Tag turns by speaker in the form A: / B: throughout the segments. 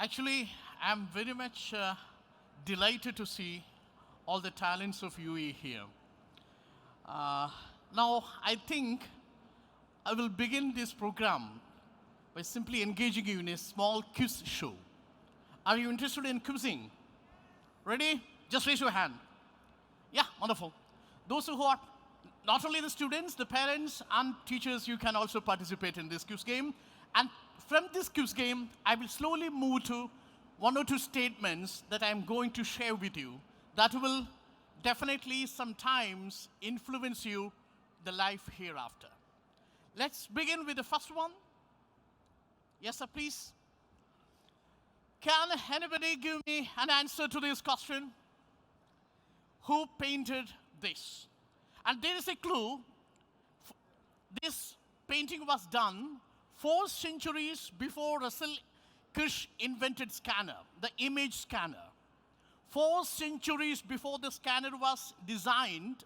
A: Actually, I'm very much delighted to see all the talents of UAE here. Uh, Now, I think I will begin this program by simply engaging you in a small quiz show. Are you interested in quizzing? Ready? Just raise your hand. Yeah, wonderful. Those who are not only the students, the parents and teachers, you can also participate in this quiz game. And from this quiz game, I will slowly move to one or two statements that I'm going to share with you that will definitely sometimes influence you the life hereafter. Let's begin with the first one. Yes, sir, please. Can anybody give me an answer to this question? Who painted this? And there is a clue. This painting was done 4 centuries before Russell Kirsch invented scanner, the image scanner. 4 centuries before the scanner was designed,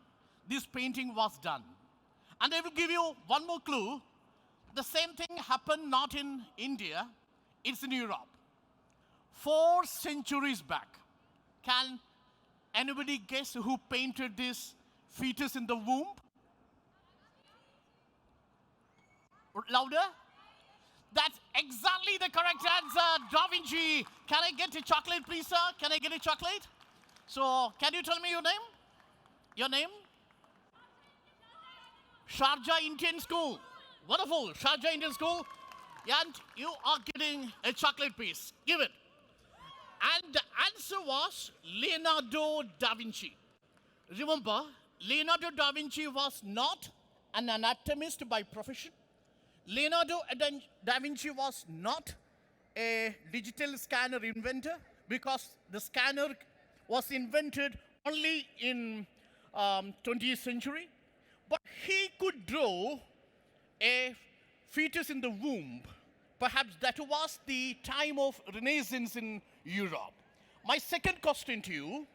A: this painting was done. And I will give you one more clue. The same thing happened not in India, it's in Europe. 4 centuries back. Can anybody guess who painted this fetus in the womb? Louder? That's exactly the correct answer, Da Vinci. Can I get a chocolate, please, sir? Can I get a chocolate? So, can you tell me your name? Your name? Sharjah Indian School. Wonderful, Sharjah Indian School. And you are getting a chocolate piece. Give it. And the answer was Leonardo da Vinci. Remember, Leonardo da Vinci was not an anatomist by profession. Leonardo da Vinci was not a digital scanner inventor because the scanner was invented only in 20th century. But he could draw a fetus in the womb. Perhaps that was the time of Renaissance in Europe. My second question to you,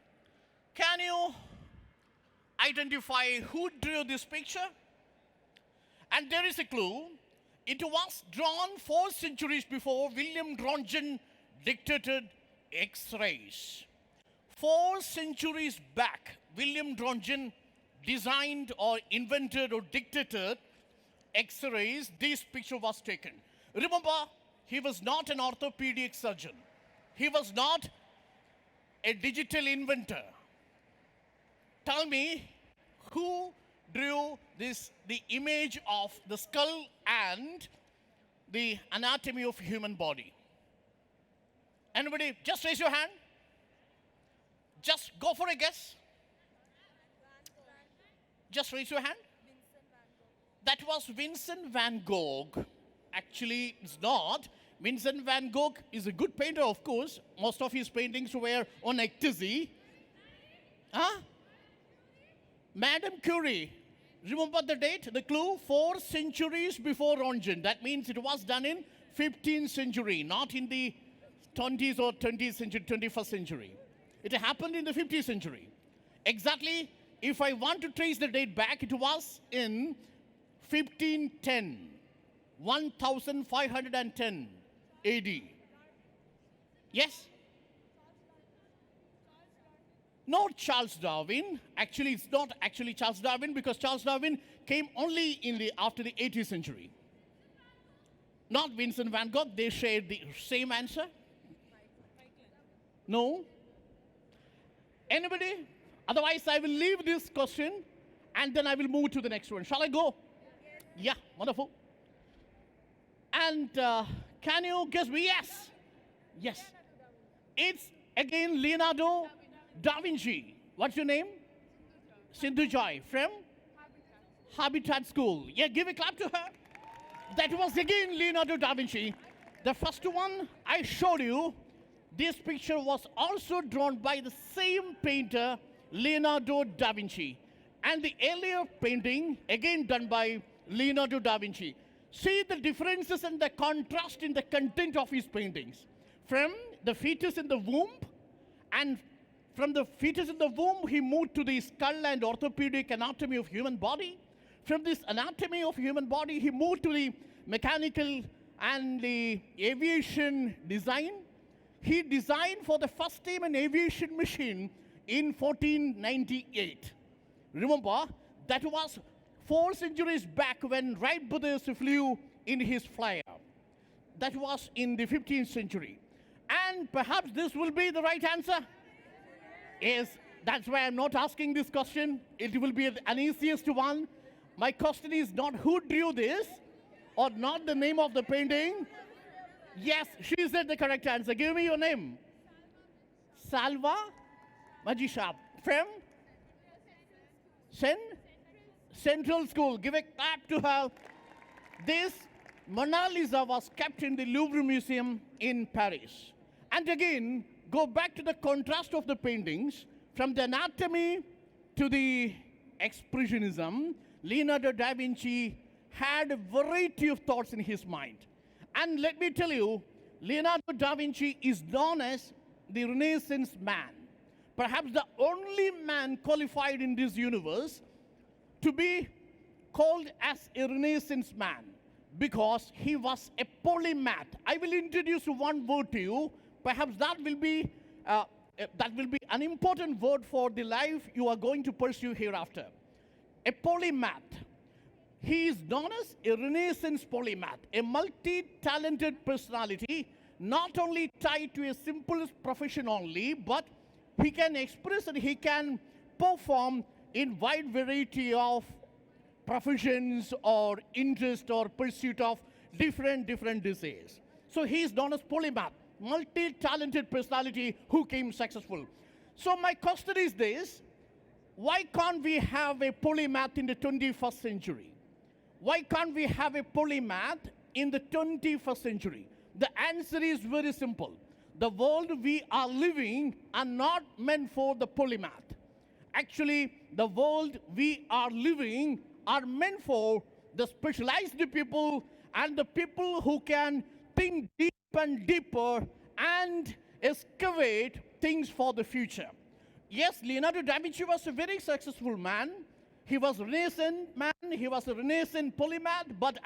A: can you identify who drew this picture? And there is a clue. It was drawn 4 centuries before William Röntgen dictated X-rays. 4 centuries back, William Röntgen designed or invented or dictated X-rays. This picture was taken. Remember, he was not an orthopedic surgeon. He was not a digital inventor. Tell me, who drew the image of the skull and the anatomy of human body? Anybody? Just raise your hand. Just go for a guess. Just raise your hand. That was Vincent van Gogh. Actually, it's not. Vincent van Gogh is a good painter, of course. Most of his paintings were on ecstasy. Huh? Madame Curie. Remember the date, the clue? 4 centuries before Röntgen. That means it was done in 15th century, not in the 20th or 20th century, 21st century. It happened in the 15th century. Exactly, if I want to trace the date back, it was in 1510, 1510 AD. Yes? Not Charles Darwin. Actually, it's not actually Charles Darwin because Charles Darwin came only after the 18th century. Not Vincent van Gogh. They shared the same answer. No? Anybody? Otherwise, I will leave this question and then I will move to the next one. Shall I go? Yeah, wonderful. And can you guess me? Yes. Yes. It's again Leonardo da Vinci. What's your name? Sindhu Joy. From? Habitat School. Yeah, give a clap to her. That was again Leonardo da Vinci. The first one I showed you, this picture was also drawn by the same painter, Leonardo da Vinci. And the earlier painting, again done by Leonardo da Vinci. See the differences and the contrast in the content of his paintings. From the fetus in the womb, and from the fetus in the womb, he moved to the skull and orthopedic anatomy of human body. From this anatomy of human body, he moved to the mechanical and the aviation design.
B: He designed for the first time an aviation machine in 1498. Remember, that was 4 centuries back when Wright brothers flew in his flyer. That was in the 15th century. And perhaps this will be the right answer. Yes, that's why I'm not asking this question. It will be an easiest one. My question is not who drew this or not the name of the painting. Yes, she said the correct answer. Give me your name. Salva Majisha from Central School. Give a clap to her. This Mona Lisa was kept in the Louvre Museum in Paris. And again, go back to the contrast of the paintings. From the anatomy to the expressionism, Leonardo da Vinci had a variety of thoughts in his mind. And let me tell you, Leonardo da Vinci is known as the Renaissance man. Perhaps the only man qualified in this universe to be called as a Renaissance man, because he was a polymath. I will introduce one word to you. Perhaps that will be an important word for the life you are going to pursue hereafter. A polymath. He is known as a Renaissance polymath, a multi-talented personality, not only tied to a simple profession only, but he can express and he can perform in wide variety of professions or interest or pursuit of different diseases. So he is known as polymath, multi-talented personality who came successful. So my question is this: why can't we have a polymath in the 21st century? Why can't we have a polymath in the 21st century? The answer is very simple. The world we are living are not meant for the polymath. Actually, the world we are living are meant for the specialized people and the people who can think deep and deeper and excavate things for the future. Yes, Leonardo da Vinci was a very successful man. He was a Renaissance man, he was a Renaissance polymath, but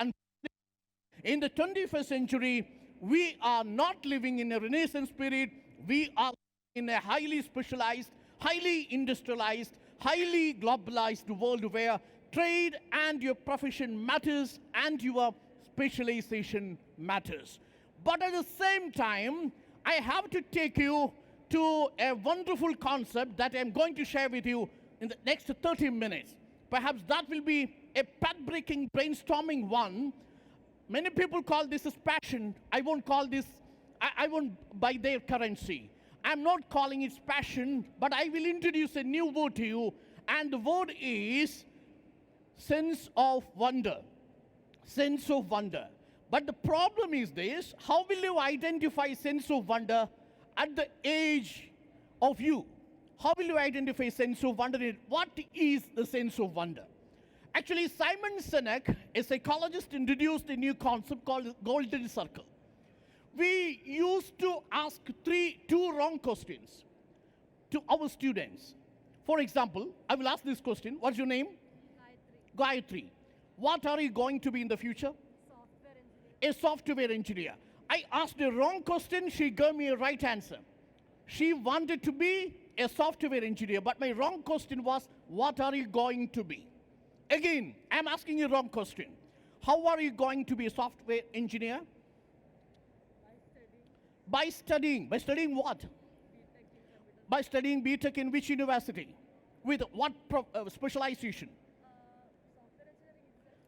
B: in the 21st century, we are not living in a Renaissance period. We are in a highly specialized, highly industrialized, highly globalized world where trade and your profession matters and your specialization matters. But at the same time, I have to take you to a wonderful concept that I'm going to share with you in the next 30 minutes. Perhaps that will be a path-breaking, brainstorming one. Many people call this as passion. I won't call this, I won't buy their currency. I'm not calling it passion, but I will introduce a new word to you, and the word is sense of wonder. Sense of wonder. But the problem is this: how will you identify sense of wonder at the age of you? How will you identify sense of wonder? What is the sense of wonder? Actually, Simon Sinek, a psychologist, introduced a new concept called golden circle. We used to ask two wrong questions to our students. For example, I will ask this question: what's your name? Gayatri. What are you going to be in the future?
C: Software engineer.
B: A software engineer. I asked a wrong question, she gave me a right answer. She wanted to be a software engineer, but my wrong question was, what are you going to be? Again, I'm asking a wrong question. How are you going to be a software engineer?
C: By studying.
B: By studying what?
C: B.Tech in computer.
B: By studying B.Tech in which university? With what specialization?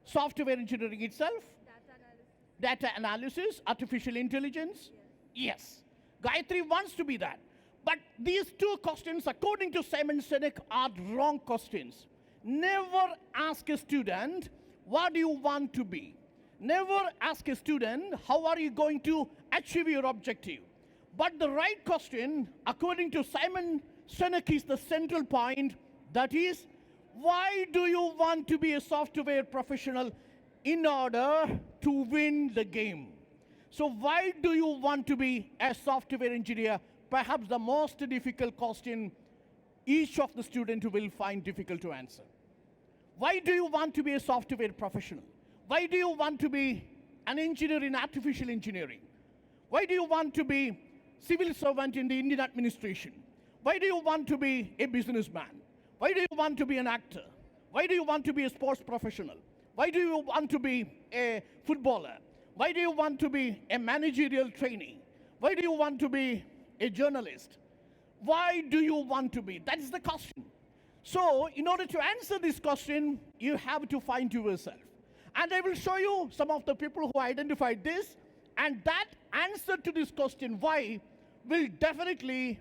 C: Software engineering itself.
B: Software engineering itself?
C: Data analysis.
B: Data analysis, artificial intelligence?
C: Yes.
B: Yes. Gayatri wants to be that. But these two questions, according to Simon Sinek, are wrong questions. Never ask a student, what do you want to be? Never ask a student, how are you going to achieve your objective? But the right question, according to Simon Sinek, is the central point. That is, why do you want to be a software professional in order to win the game? So why do you want to be a software engineer? Perhaps the most difficult question each of the students will find difficult to answer. Why do you want to be a software professional? Why do you want to be an engineer in artificial engineering? Why do you want to be civil servant in the Indian administration? Why do you want to be a businessman? Why do you want to be an actor? Why do you want to be a sports professional? Why do you want to be a footballer? Why do you want to be a managerial trainee? Why do you want to be a journalist? Why do you want to be? That is the question. So, in order to answer this question, you have to find yourself. And I will show you some of the people who identified this, and that answer to this question, why, will definitely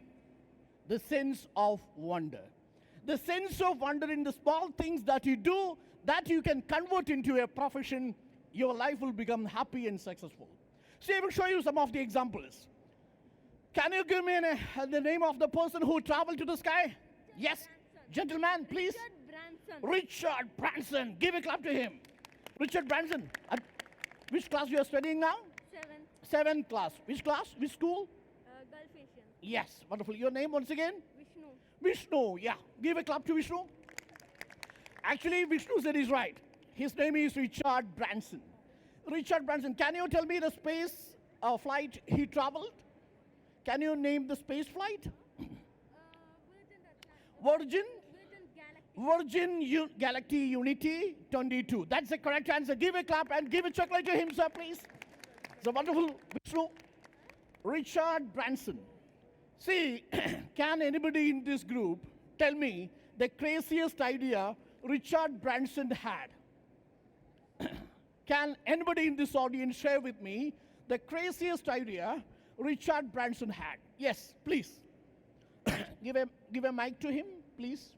B: the sense of wonder. The sense of wonder in the small things that you do, that you can convert into a profession, your life will become happy and successful. So I will show you some of the examples. Can you give me the name of the person who traveled to the sky? Yes, gentleman, please. Richard Branson. Give a clap to him. Richard Branson. Which class you are studying now?
C: Seventh.
B: Seventh class. Which class? Which school?
C: Gulf Asian.
B: Yes, wonderful. Your name once again?
C: Vishnu.
B: Vishnu, yeah. Give a clap to Vishnu. Actually, Vishnu said he's right. His name is Richard Branson. Richard Branson, can you tell me the space flight he traveled? Can you name the space flight? Virgin? Virgin Galaxy Unity 22. That's the correct answer. Give a clap and give a chocolate to him, sir, please. It's a wonderful Vishnu. Richard Branson. See, can anybody in this group tell me the craziest idea Richard Branson had? Can anybody in this audience share with me the craziest idea Richard Branson had? Yes, please. give a mic to him, please.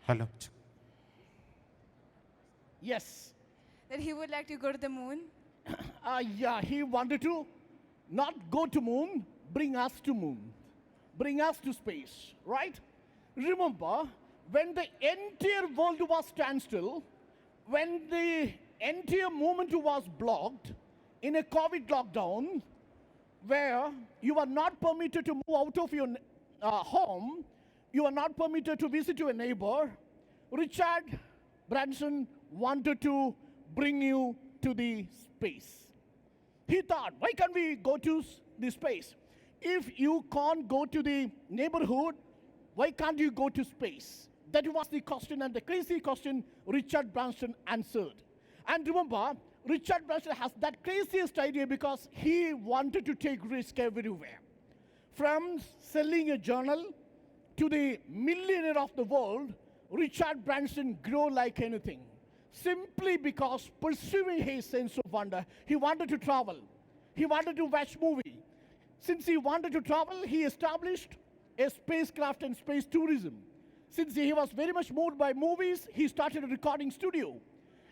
D: Hello.
B: Yes.
E: That he would like to go to the moon.
B: Yeah, he wanted to not go to moon, bring us to moon. Bring us to space, right? Remember, when the entire world was standstill, when the entire movement was blocked in a COVID lockdown, where you are not permitted to move out of your home, you are not permitted to visit your neighbor, Richard Branson wanted to bring you to the space. He thought, why can't we go to the space? If you can't go to the neighborhood, why can't you go to space? That was the question, and the crazy question Richard Branson answered. And remember, Richard Branson has that craziest idea because he wanted to take risk everywhere. From selling a journal to the millionaire of the world, Richard Branson grew like anything. Simply because pursuing his sense of wonder, he wanted to travel. He wanted to watch movie. Since he wanted to travel, he established a spacecraft and space tourism. Since he was very much moved by movies, he started a recording studio.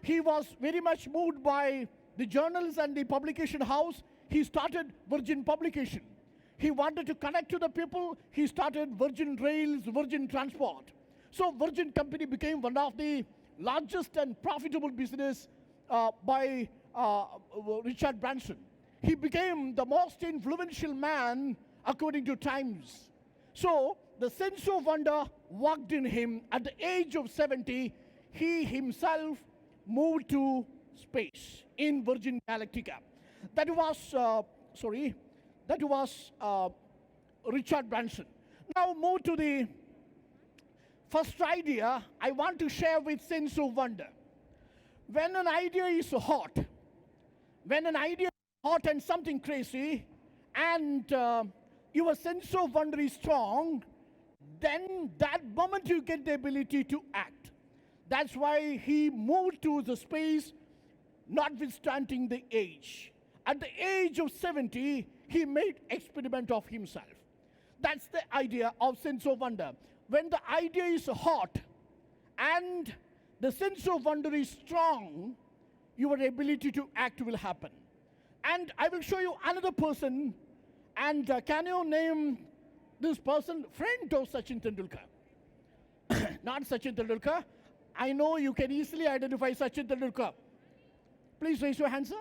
B: He was very much moved by the journals and the publication house. He started Virgin Publication. He wanted to connect to the people. He started Virgin Rails, Virgin Transport. So Virgin Company became one of the largest and profitable business by Richard Branson. He became the most influential man according to Times. So the sense of wonder worked in him. At the age of 70, he himself moved to space in Virgin Galactica. That was Richard Branson. Now move to the first idea I want to share with sense of wonder. When an idea is hot, and something crazy, and your sense of wonder is strong, then that moment you get the ability to act. That's why he moved to the space, notwithstanding the age. At the age of 70, he made experiment of himself. That's the idea of sense of wonder. When the idea is hot and the sense of wonder is strong, your ability to act will happen. And I will show you another person. And can you name this person? Friend of Sachin Tendulkar. Not Sachin Tendulkar. I know you can easily identify Sachin Tendulkar. Please raise your hand, sir.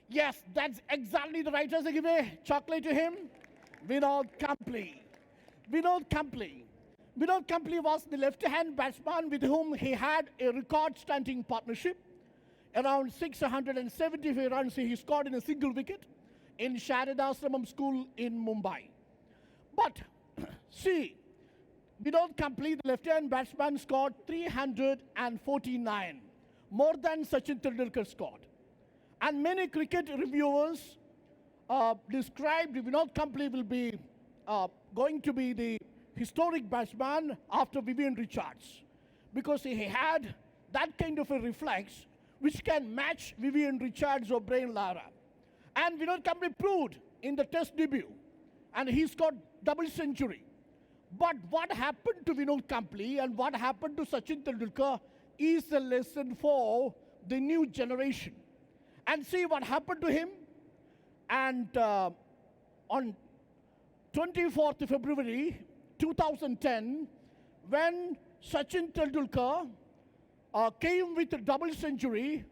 B: Yes, that's exactly the right answer. Give a chocolate to him. Vinod Kamble. Vinod Kamble. Vinod Kamble was the left-hand batsman with whom he had a record-stunting partnership. around 675 runs he scored in a single wicket in Sharjah School in Mumbai. But see, without complete, the left-hand batsman scored 349, more than Sachin Tendulkar scored. And many cricket reviewers described Vinod Kambli will be going to be the historic batsman after Vivian Richards, because he had that kind of a reflex which can match Vivian Richards or Brian Lara. And Vinod Kambli proved in the test debut, and he scored double century. But what happened to Vinod Kambli and what happened to Sachin Tendulkar is a lesson for the new generation. And see what happened to him. And on 24th February 2010, when Sachin Tendulkar came with a double century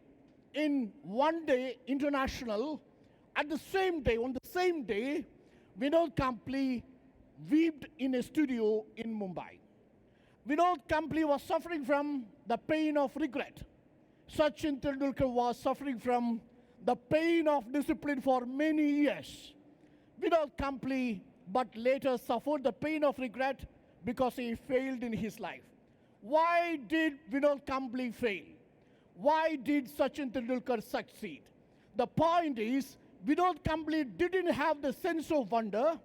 B: in one day international, at the same day, on the same day, Vinod Kambli wept in a studio in Mumbai. Vinod Kambli was suffering from the pain of regret. Sachin Tendulkar was suffering from the pain of discipline for many years. Vinod Kambli, but later suffered the pain of regret because he failed in his life. Why did Vinod Kambli fail? Why did Sachin Tendulkar succeed? The point is, Vinod Kambli didn't have the sense of wonder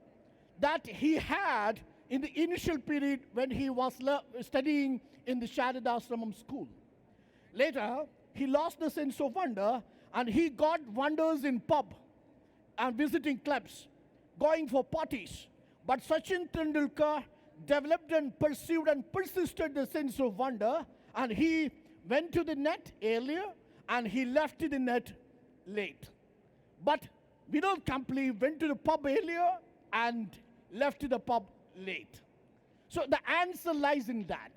B: that he had in the initial period when he was studying in the Sharjah School. Later, he lost the sense of wonder and he got wonders in pub and visiting clubs, going for parties. But Sachin Tendulkar developed and pursued and persisted the sense of wonder, and he went to the net earlier and he left the net late. But Vinod Kambli went to the pub earlier and left the pub late. So the answer lies in that.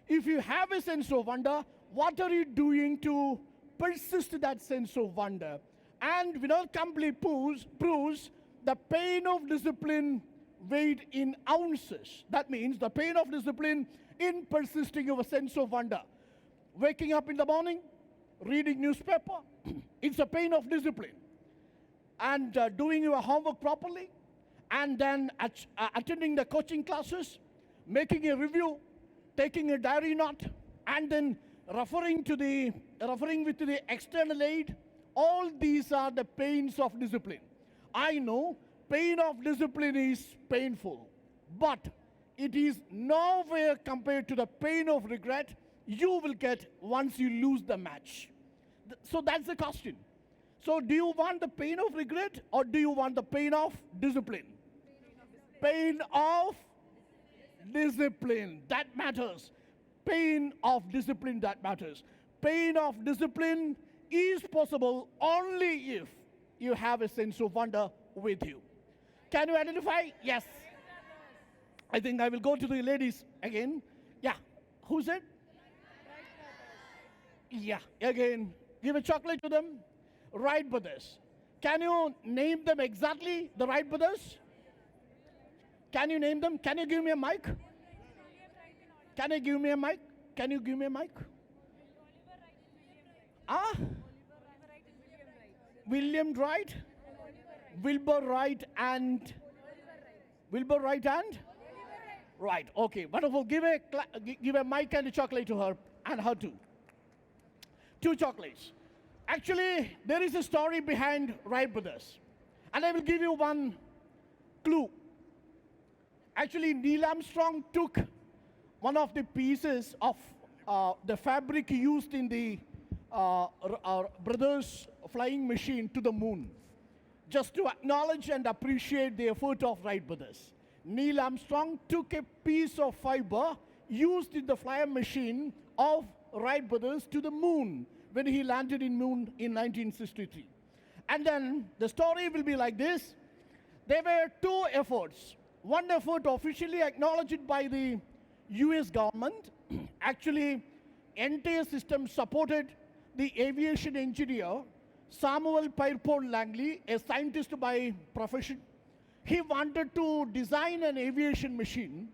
B: If you have a sense of wonder, what are you doing to persist that sense of wonder? And Vinod Kambli proves the pain of discipline weighed in ounces. That means the pain of discipline in persisting of a sense of wonder. Waking up in the morning, reading newspaper, it's a pain of discipline. And doing your homework properly, and then attending the coaching classes, making a review, taking a diary note, and then referring with the external aid. All these are the pains of discipline. I know pain of discipline is painful, but it is nowhere compared to the pain of regret you will get once you lose the match. So that's the question. So do you want the pain of regret or do you want the pain of discipline? Pain of discipline, that matters. Pain of discipline, that matters. Pain of discipline is possible only if you have a sense of wonder with you. Can you identify? Yes. I think I will go to the ladies again. Yeah. Who's it? Yeah. Again, give a chocolate to them. Wright brothers. Can you name them exactly, the Wright brothers? Can you name them? Can you give me a mic? Can you give me a mic? Can you give me a mic? Ah? William Wright? Wilbur Wright and? Wilbur Wright and? Right, okay, wonderful. Give a mic and a chocolate to her, and her too. 2 chocolates. Actually, there is a story behind Wright brothers. And I will give you one clue. Actually, Neil Armstrong took one of the pieces of the fabric used in the brothers' flying machine to the moon, just to acknowledge and appreciate the effort of Wright brothers. Neil Armstrong took a piece of fiber used in the flying machine of Wright brothers to the moon when he landed in moon in 1963. And then the story will be like this. There were 2 efforts. One effort officially acknowledged by the US government. Actually, entire system supported the aviation engineer, Samuel Pierpont Langley, a scientist by profession. He wanted to design an aviation machine,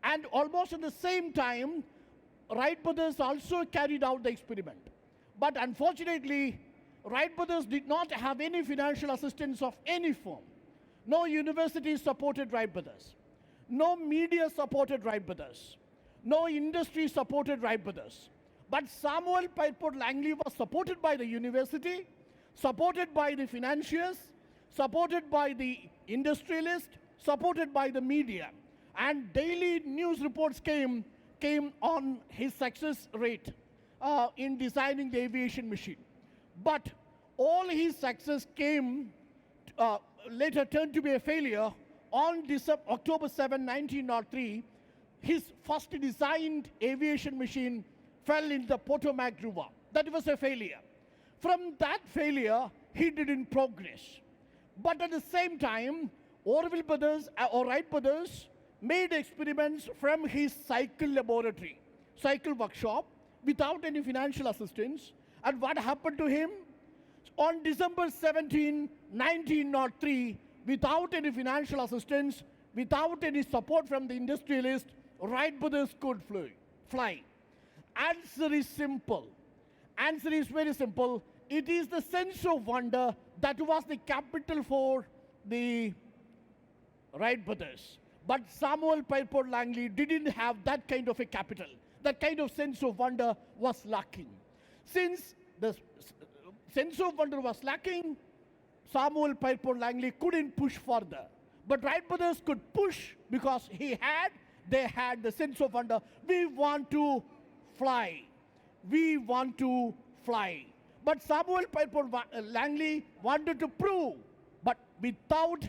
B: and almost at the same time, Wright brothers also carried out the experiment. But unfortunately, Wright brothers did not have any financial assistance of any form. No university supported Wright brothers. No media supported Wright brothers. No industry supported Wright brothers. But Samuel Pierpont Langley was supported by the university, supported by the financiers, supported by the industrialists, supported by the media. And daily news reports came on his success rate in designing the aviation machine. But all his success came, later turned to be a failure. On October 7, 1903, his first designed aviation machine fell into the Potomac River. That was a failure. From that failure, he didn't progress. But at the same time, Wright brothers made experiments from his cycle laboratory, cycle workshop, without any financial assistance. And what happened to him? On December 17, 1903, without any financial assistance, without any support from the industrialists, Wright brothers could fly. Answer is simple. Answer is very simple. It is the sense of wonder that was the capital for the Wright brothers. But Samuel Pierpont Langley didn't have that kind of a capital. That kind of sense of wonder was lacking. Since the sense of wonder was lacking, Samuel Pierpont Langley couldn't push further. But Wright brothers could push because they had the sense of wonder. We want to fly. We want to fly. But Samuel Pierpont Langley wanted to prove, but without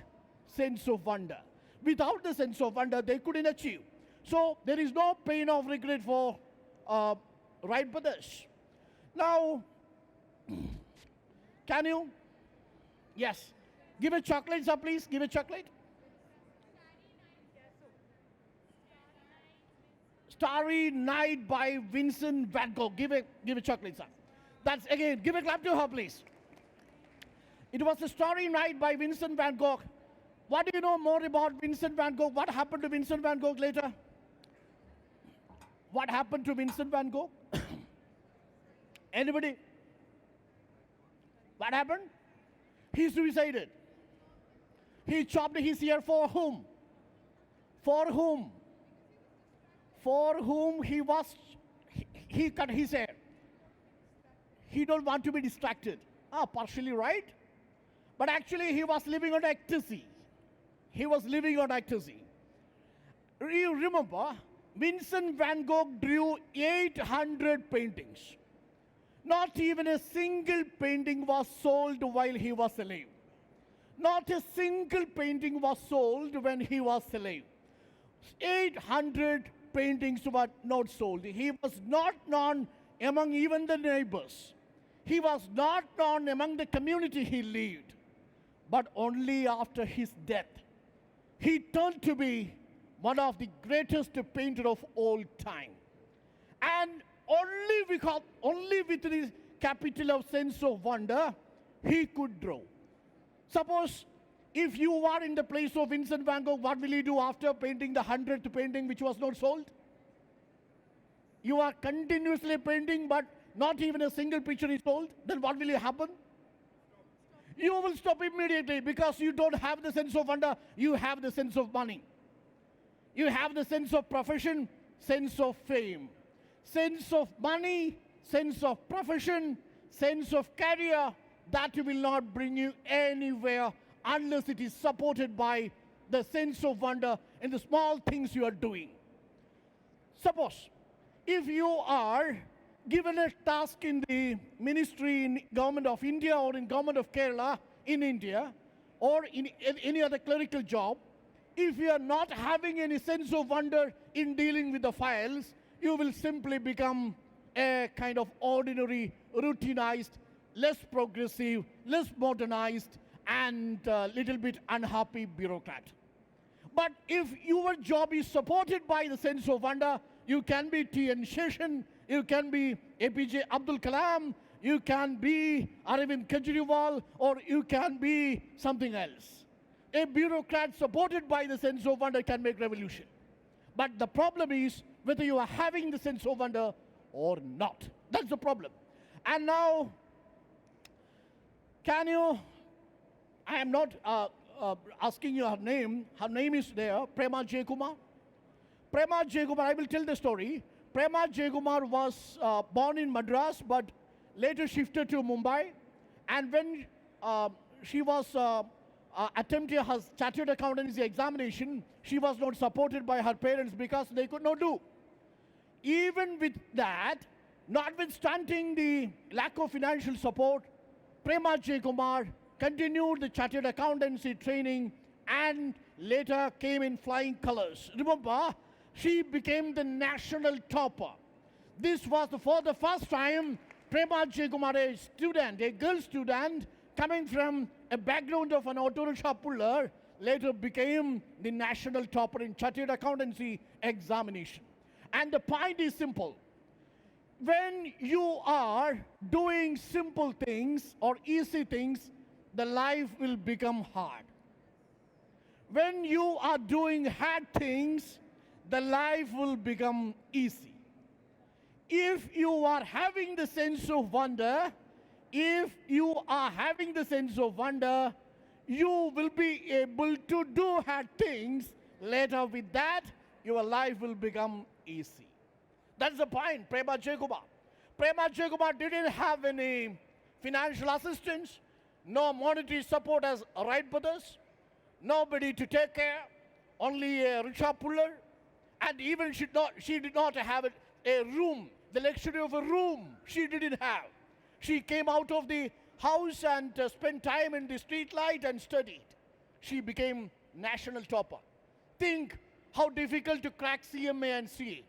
B: sense of wonder. Without the sense of wonder, they couldn't achieve. So there is no pain of regret for Wright brothers. Now, can you? Yes. Give a chocolate, sir, please. Give a chocolate. Starry Night by Vincent van Gogh. Give a chocolate, sir. That's again, give a clap to her, please. It was a Starry Night by Vincent van Gogh. What do you know more about Vincent van Gogh? What happened to Vincent van Gogh later? What happened to Vincent van Gogh? Anybody? What happened? He suicided. He chopped his ear for whom? For whom? For whom he cut his hair. He don't want to be distracted. Partially right. But actually he was living on ecstasy. He was living on ecstasy. You remember, Vincent van Gogh drew 800 paintings. Not even a single painting was sold while he was alive. Not a single painting was sold when he was alive. 800 paintings were not sold. He was not known among even the neighbors. He was not known among the community he lived. But only after his death, he turned to be one of the greatest painters of all time. And only with the capital of sense of wonder, he could draw. Suppose if you are in the place of Vincent van Gogh, what will you do after painting the 100th painting which was not sold? You are continuously painting, but not even a single picture is sold. Then what will happen? You will stop immediately because you don't have the sense of wonder. You have the sense of money. You have the sense of profession, sense of fame, sense of money, sense of profession, sense of career. That will not bring you anywhere unless it is supported by the sense of wonder in the small things you are doing. Suppose if you are given a task in the ministry in government of India or in government of Kerala in India or in any other clerical job, if you are not having any sense of wonder in dealing with the files, you will simply become a kind of ordinary, routinized, less progressive, less modernized, and a little bit unhappy bureaucrat. But if your job is supported by the sense of wonder, you can be T.N. Sheshan, you can be APJ Abdul Kalam, you can be Arvind Kejriwal, or you can be something else. A bureaucrat supported by the sense of wonder can make revolution. But the problem is whether you are having the sense of wonder or not. That's the problem. And now, can you, I am not asking you her name. Her name is there, Prema J. Kumar. Prema J. Kumar, I will tell the story. Prema J. Kumar was born in Madras, but later shifted to Mumbai. And when she was attempting her chartered accountancy examination, she was not supported by her parents because they could not do. Even with that, notwithstanding the lack of financial support, Prema J. Kumar continued the chartered accountancy training and later came in flying colors. Remember, she became the national topper. This was for the first time Prema J. Kumar, a student, a girl student, coming from a background of an auto rickshaw puller, later became the national topper in chartered accountancy examination. And the point is simple. When you are doing simple things or easy things, the life will become hard. When you are doing hard things, the life will become easy. If you are having the sense of wonder, you will be able to do hard things. Later with that, your life will become easy. That's the point, Prema J. Kumar. Prema J. Kumar didn't have any financial assistance, no monetary support as Wright brothers, nobody to take care, only a rickshaw puller, and even she did not have a room, the luxury of a room she didn't have. She came out of the house and spent time in the street light and studied. She became national topper. Think how difficult to crack CMA and CA.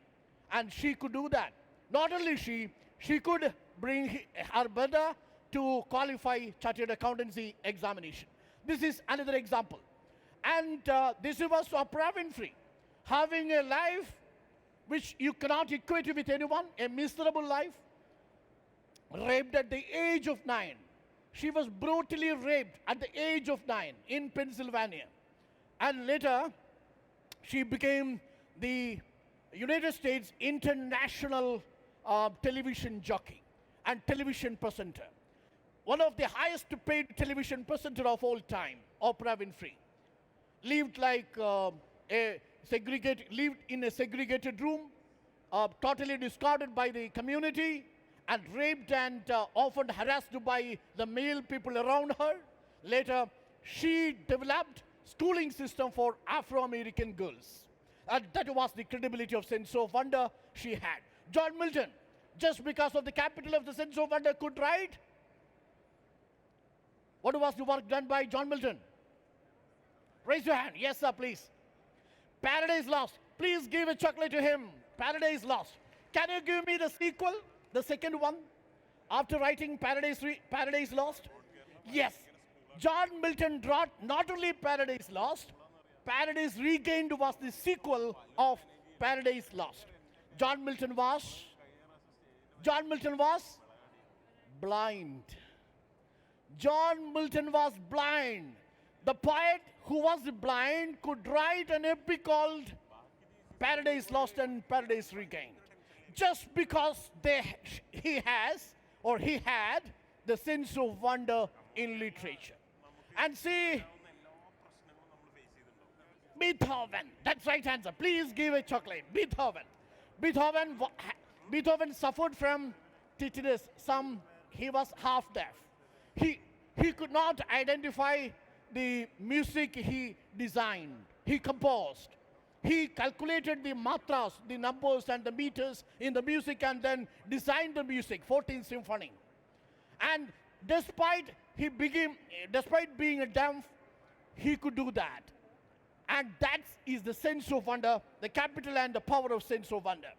B: And she could do that. Not only she could bring her brother to qualify chartered accountancy examination. This is another example. And this was Oprah Winfrey, having a life which you cannot equate with anyone, a miserable life, raped at the age of 9. She was brutally raped at the age of 9 in Pennsylvania. And later, she became the United States international television jockey and television presenter. One of the highest paid television presenter of all time, Oprah Winfrey. Lived like lived in a segregated room, totally discarded by the community, and raped and often harassed by the male people around her. Later, she developed schooling system for Afro-American girls. And that was the credibility of sense of wonder she had. John Milton, just because of the capital of the sense of wonder, could write. What was the work done by John Milton? Raise your hand. Yes, sir, please. Paradise Lost. Please give a chocolate to him. Paradise Lost. Can you give me the sequel, the second one, after writing Paradise Lost? Yes. John Milton wrote not only Paradise Lost, Paradise Regained was the sequel of Paradise Lost. John Milton was blind. John Milton was blind. The poet who was blind could write an epic called Paradise Lost and Paradise Regained. Just because he had the sense of wonder in literature. And see, Beethoven, that's right answer. Please give a chocolate. Beethoven suffered from tinnitus. He was half deaf. He could not identify the music he designed, he composed. He calculated the matras, the numbers and the meters in the music, and then designed the music, 14th Symphony. And despite being a deaf, he could do that. And that is the sense of wonder, the capital and the power of sense of wonder.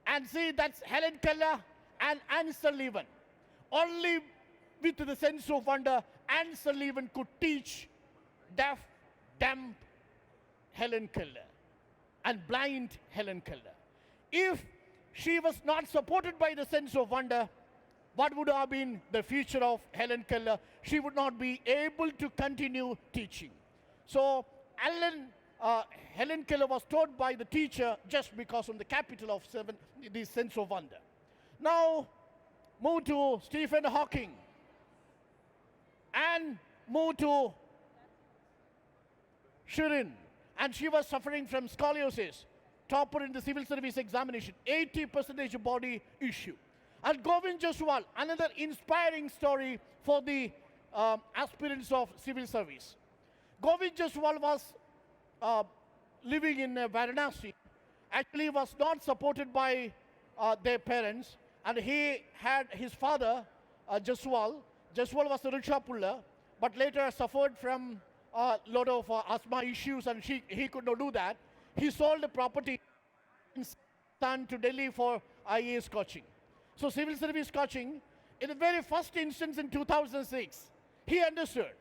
B: And see, that's Helen Keller and Anne Sullivan. Only with the sense of wonder, Anne Sullivan could teach deaf, dumb Helen Keller and blind Helen Keller. If she was not supported by the sense of wonder, what would have been the future of Helen Keller? She would not be able to continue teaching. So Helen Keller was taught by the teacher just because of the capital of the sense of wonder. Now, moved to Stephen Hawking, and moved to Shirin, and she was suffering from scoliosis, topper in the civil service examination, 80% body issue. And Govind Jaswal, another inspiring story for the aspirants of civil service. Govind Jaswal was living in Varanasi. Actually was not supported by their parents, and he had his father, Jaswal. Jaswal was a rickshaw puller, but later suffered from a lot of asthma issues, and he could not do that. He sold the property and sent to Delhi for IAS coaching. So civil service coaching, in the very first instance in 2006, he understood,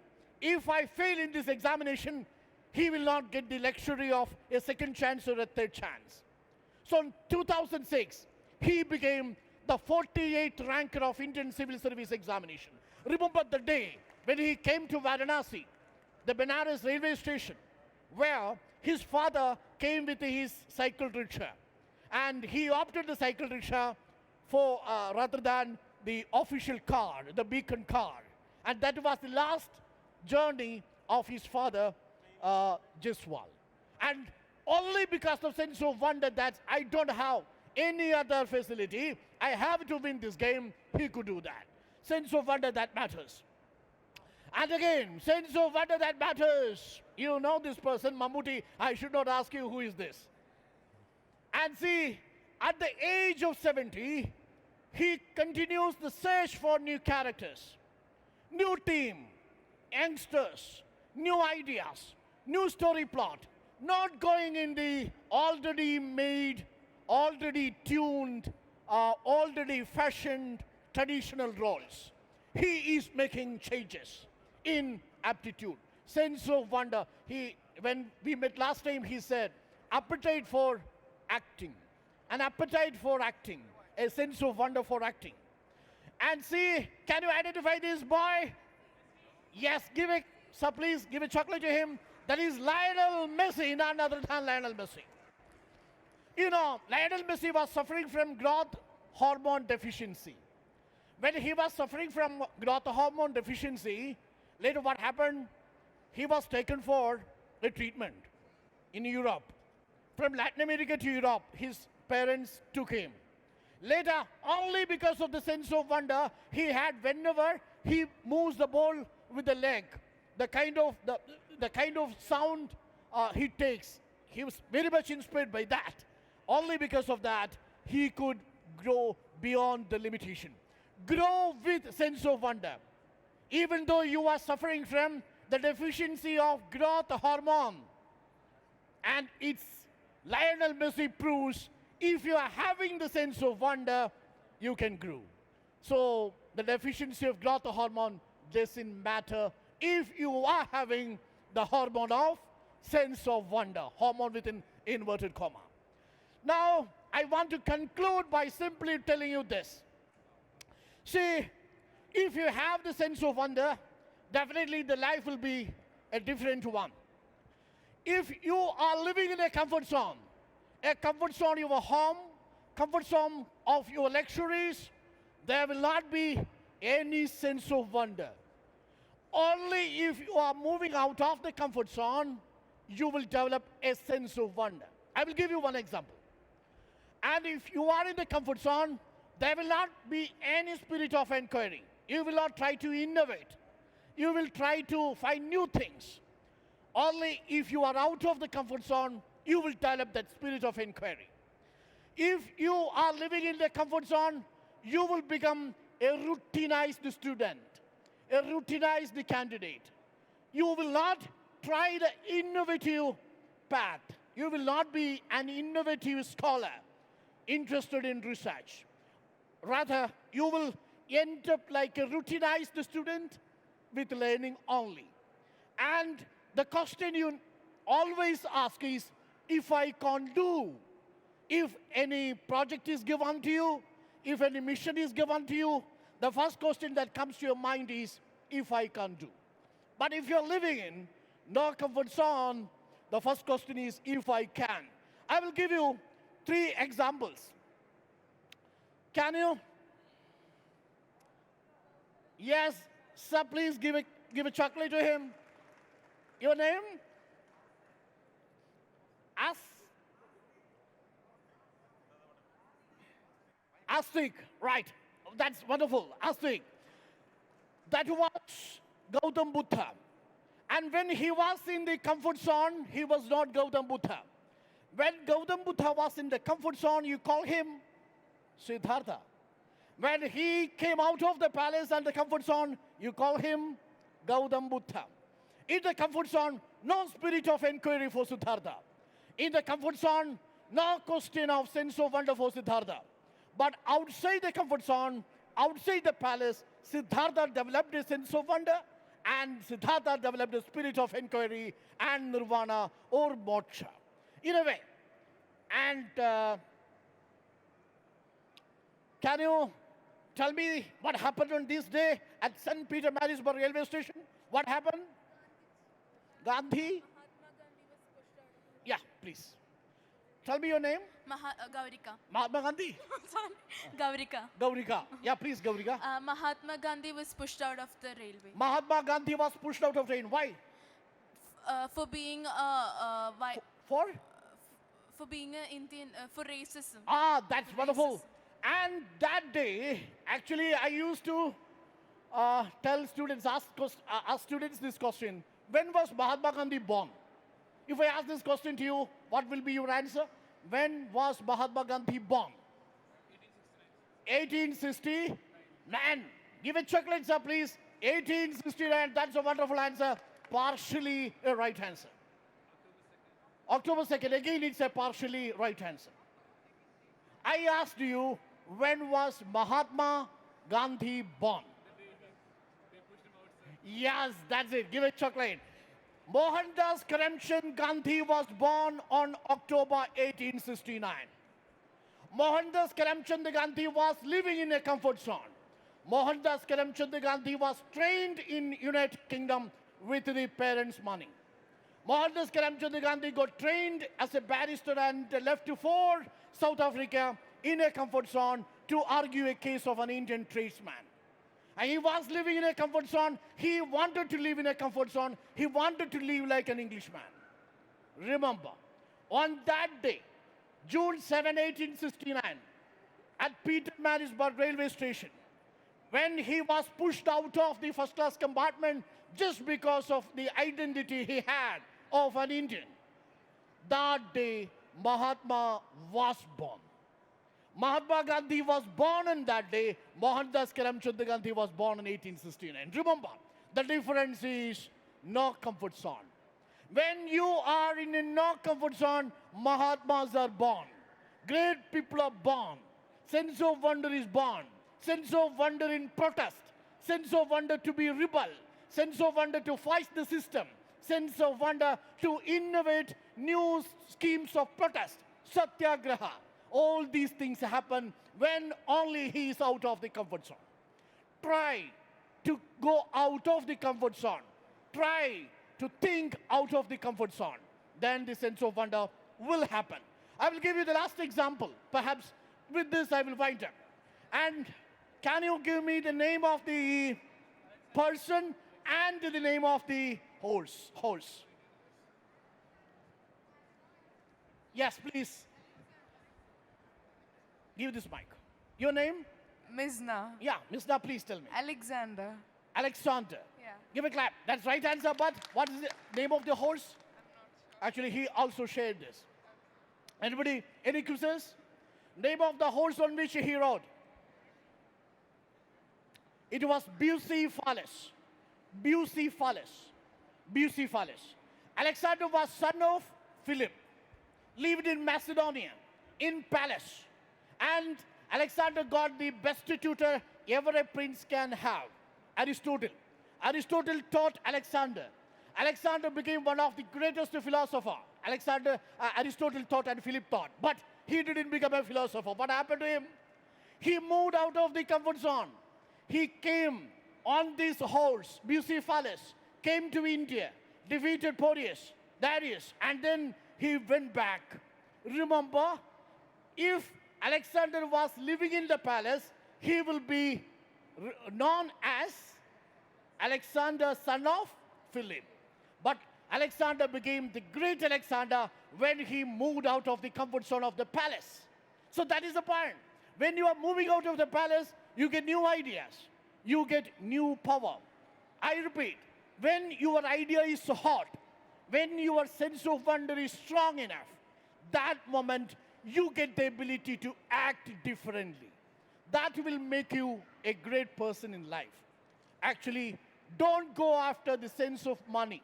B: if I fail in this examination, he will not get the luxury of a second chance or a third chance. So in 2006, he became the 48th ranker of Indian civil service examination. Remember the day when he came to Varanasi, the Benares railway station, where his father came with his cycle rickshaw. And he opted the cycle rickshaw for rather than the official car, the beacon car. And that was the last journey of his father, Jaswal. And only because of sense of wonder that I don't have any other facility, I have to win this game, he could do that. Sense of wonder that matters. And again, sense of wonder that matters. You know this person, Mammootty, I should not ask you who is this. And see, at the age of 70, he continues the search for new characters, new team, youngsters, new ideas, new story plot, not going in the already made, already tuned, already fashioned traditional roles. He is making changes in aptitude, sense of wonder. When we met last time, he said, appetite for acting, an appetite for acting, a sense of wonder for acting. And see, can you identify this boy? Yes, please give a chocolate to him. That is Lionel Messi, none other than Lionel Messi. You know, Lionel Messi was suffering from growth hormone deficiency. When he was suffering from growth hormone deficiency, later what happened? He was taken for a treatment in Europe. From Latin America to Europe, his parents took him. Later, only because of the sense of wonder he had whenever he moves the ball with the leg, the kind of sound he takes, he was very much inspired by that. Only because of that, he could grow beyond the limitation. Grow with sense of wonder. Even though you are suffering from the deficiency of growth hormone, and it's Lionel Messi proves, if you are having the sense of wonder, you can grow. So the deficiency of growth hormone doesn't matter if you are having the hormone of sense of wonder, hormone with an inverted comma. Now, I want to conclude by simply telling you this. See, if you have the sense of wonder, definitely the life will be a different one. If you are living in a comfort zone of your home, comfort zone of your luxuries, there will not be any sense of wonder. Only if you are moving out of the comfort zone, you will develop a sense of wonder. I will give you one example. And if you are in the comfort zone, there will not be any spirit of inquiry. You will not try to innovate. You will try to find new things. Only if you are out of the comfort zone, you will develop that spirit of inquiry. If you are living in the comfort zone, you will become a routinized student, a routinized candidate. You will not try the innovative path. You will not be an innovative scholar interested in research. Rather, you will end up like a routinized student with learning only. And the question you always ask is, if I can't do, if any project is given to you, if any mission is given to you, the first question that comes to your mind is, if I can't do. But if you're living in no comfort zone, the first question is, if I can. I will give you 3 examples. Can you? Yes, sir, please give a chocolate to him. Your name? As Astik, right. That's wonderful. Astik. That was Gautam Buddha. And when he was in the comfort zone, he was not Gautam Buddha. When Gautam Buddha was in the comfort zone, you call him Siddhartha. When he came out of the palace and the comfort zone, you call him Gautam Buddha. In the comfort zone, no spirit of inquiry for Siddhartha. In the comfort zone, no question of sense of wonder for Siddhartha. But outside the comfort zone, outside the palace, Siddhartha developed a sense of wonder, and Siddhartha developed a spirit of inquiry and nirvana or moksha, in a way. And can you tell me what happened on this day at St. Peter Marisburg railway station? What happened? Gandhi? Yeah, please. Tell me your name.
E: Gaurika.
B: Mahatma Gandhi?
E: Sorry. Gaurika.
B: Gaurika. Yeah, please, Gaurika.
E: Mahatma Gandhi was pushed out of the railway
B: Mahatma Gandhi was pushed out of train. Why?
E: for being
B: For?
E: for being an Indian for racism.
B: Ah, that's wonderful. And that day, actually, I used to tell students, ask students this question. When was Mahatma Gandhi born? If I ask this question to you, what will be your answer? When was Mahatma Gandhi born? 1869. Give a chocolate, sir, please. 1869. That's a wonderful answer. Partially a right answer. October 2nd. Again, it's a partially right answer. I asked you, when was Mahatma Gandhi born? Yes, that's it. Give a chocolate. Mohandas Karamchand Gandhi was born on October 1869. Mohandas Karamchand Gandhi was living in a comfort zone. Mohandas Karamchand Gandhi was trained in United Kingdom with the parents' money. Mohandas Karamchand Gandhi got trained as a barrister and left for South Africa in a comfort zone to argue a case of an Indian tradesman. And he was living in a comfort zone. He wanted to live in a comfort zone. He wanted to live like an Englishman. Remember, on that day, June 7, 1869, at Peter Marisburg railway station, when he was pushed out of the first class compartment just because of the identity he had of an Indian, that day Mahatma was born. Mahatma Gandhi was born on that day. Mohandas Karamchand Gandhi was born in 1869. Remember, the difference is no comfort zone. When you are in a no comfort zone, Mahatmas are born. Great people are born. Sense of wonder is born. Sense of wonder in protest. Sense of wonder to be rebel. Sense of wonder to fight the system. Sense of wonder to innovate new schemes of protest. Satyagraha. All these things happen when only he is out of the comfort zone. Try to go out of the comfort zone. Try to think out of the comfort zone. Then the sense of wonder will happen. I will give you the last example. Perhaps with this I will wind up. And can you give me the name of the person and the name of the horse? Yes, please. Give this mic. Your name?
E: Mizna.
B: Yeah, Mr. Please tell me.
E: Alexander.
B: Alexander.
E: Yeah.
B: Give a clap. That's right answer, but what is the name of the horse? Actually, he also shared this. Anybody? Any quizzes? Name of the horse on which he rode? It was Bucephalus. Bucephalus. Alexander was son of Philip. Lived in Macedonia, in palace. And Alexander got the best tutor ever a prince can have, Aristotle. Aristotle taught Alexander. Alexander became one of the greatest philosophers. Aristotle taught and Philip taught. But he didn't become a philosopher. What happened to him? He moved out of the comfort zone. He came on this horse, Bucephalus, came to India, defeated Darius, and then he went back. Remember, if Alexander was living in the palace, he will be known as Alexander, son of Philip. But Alexander became the great Alexander when he moved out of the comfort zone of the palace. So that is the point. When you are moving out of the palace, you get new ideas. You get new power. I repeat, when your idea is hot, when your sense of wonder is strong enough, that moment you get the ability to act differently. That will make you a great person in life. Actually, don't go after the sense of money.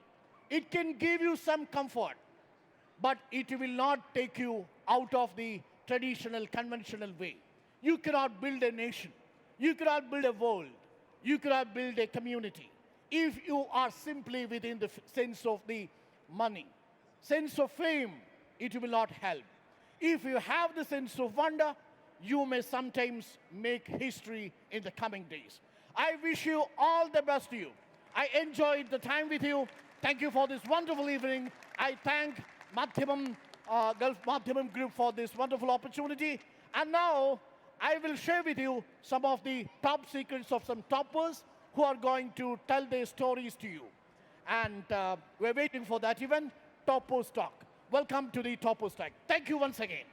B: It can give you some comfort, but it will not take you out of the traditional, conventional way. You cannot build a nation. You cannot build a world. You cannot build a community if you are simply within the sense of the money. Sense of fame, it will not help. If you have the sense of wonder, you may sometimes make history in the coming days. I wish you all the best to you. I enjoyed the time with you. Thank you for this wonderful evening. I thank Madhyamam, Gulf Madhyamam Group for this wonderful opportunity. And now I will share with you some of the top secrets of some toppers who are going to tell their stories to you. And we're waiting for that event, Toppers Talk. Welcome to the Toppers Talk. Thank you once again.